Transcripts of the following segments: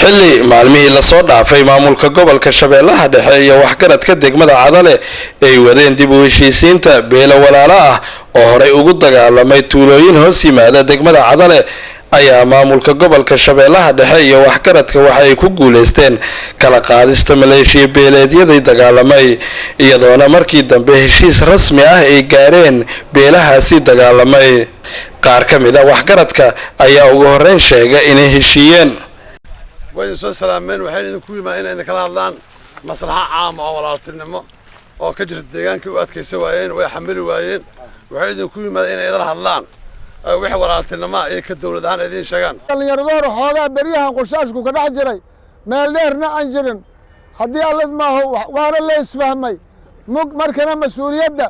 xilli maalmihii la soo dhaafay maamulka gobolka Shabeellaha Dhexe iyo waxgaradka degmada Cadale ay wadeen dib u heshiisiinta beelo walaalo ah oo horey ugu dagaalamay tuulooyin hoos yimaada degmada Cadale ayaa maamulka gobolka Shabeellaha Dhexe iyo waxgaradka waxa ay ku guuleysteen kala qaadista maleeshiya beeleedyada dagaalamay iyadoona markii dambe heshiis rasmi ah ay gaareen beelahaasi dagaalamay qaar ka mid ah waxgaradka ayaa ugu horeyn sheegay inay heshiiyeen وين سو سلامين waxay ku yimaadeen in kala hadlaan maslaxa caam oo walaaltinimo oo ka jirta deegaanka u adkaysan waayeen way xamili waayeen waxay ku yimaadeen in ay hadlaan wixii walaaltinimo ay ka dawladahan idin sheegan dhalinyarada xoogaa bariyahan qorshaashku ka dhax jiray meel dheerna aan jirin hadii alla ma waana la isfahmay markana mas'uuliyadda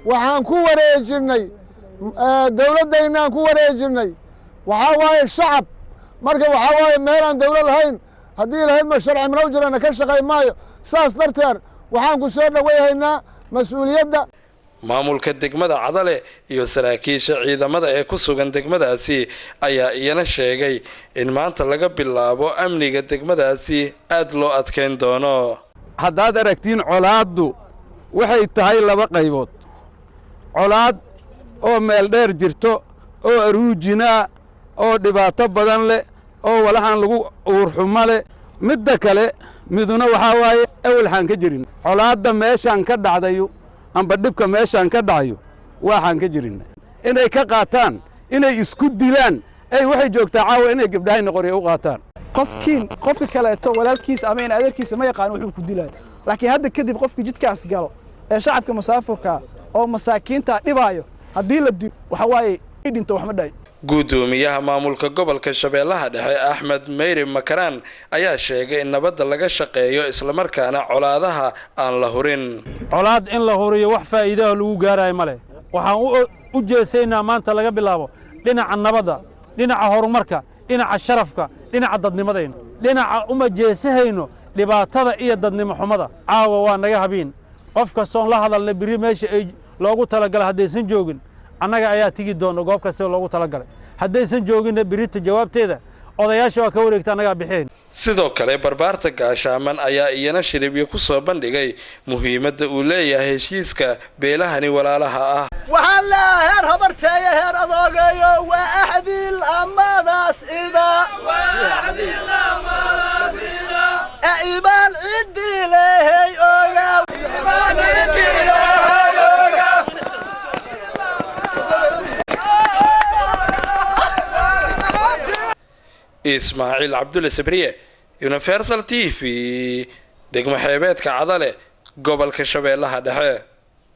waxaan ku wareejinay dawladayna ku wareejinay waxa waaye shacab marka waxa waaye meel aan dawlad lahayn hadii lahayd ma sharci ma jirana ka shaqay maayo saas darteed waxaan ku soo dhaweeynaa mas'uuliyadda maamulka degmada Cadale iyo saraakiisha ciidamada ee ku sugan degmadaasi ayaa iyana sheegay in maanta laga bilaabo amniga degmadaasi aad loo adkeyn doono haddaad aragtiin colaaddu waxay tahay laba qaybood colaad oo meel dheer jirto oo aruujina oo dhibaato badan leh oo walahan lagu uurxuma leh midda kale miduna waxa waaye awalxan ka jirin colaadda meeshan ka dhacdayo amba dhibka meeshan ka dhacayo waxaan ka jirin inay ka qaataan inay isku dilaan ay waxay joogtaa caawa inay gabdhaha qoriyo u qaataan qofka kale to walaalkiis ama in adeerkiisa ma yaqaan wuxuu ku dilay laakiin hadda kadib qofka jidkaas galo ee shacabka masaafurka oo masaakiinta dhibaayo hadii la dilo waxa waaye idinta wax ma dhaay gudoomiyaha maamulka gobolka Shabeellaha Dhexe Axmed Meyri Makaraan ayaa sheegay in nabadda laga shaqeeyo isla markaana colaadaha aan la hurin colaad in la huriyo wax faa'iido lagu gaaray male waxaan u jeesaynaa maanta laga bilaabo dhinaca nabadda dhinaca horumarka dhinaca sharafka dhinaca dadnimadayna dhinaca uma jeesahayno dhibaatada iyo dadnimo xumada caawa waa naga habeen qof kastoon la hadalna biri meesha ay loogu talagalay hadaysan joogin annaga ayaa tigi doona goob kasta loogu talagalay hadaysan joogin birita jawaabteeda odayaasha waa ka wareegta annaga bixeen sidoo kale barbaarta gaashaaman ayaa iyana shirbiyo ku soo bandhigay muhiimadda uu leeyahay heshiiska beelahani walaalaha ah waxa la heer habarteeyo heer adoogayo waa ahdiil amadaas ida ibal idilay oga إسماعيل عبد الله سبرية يونيفرسال TV دقم حيبات كعضلة قبل كشبه لها ده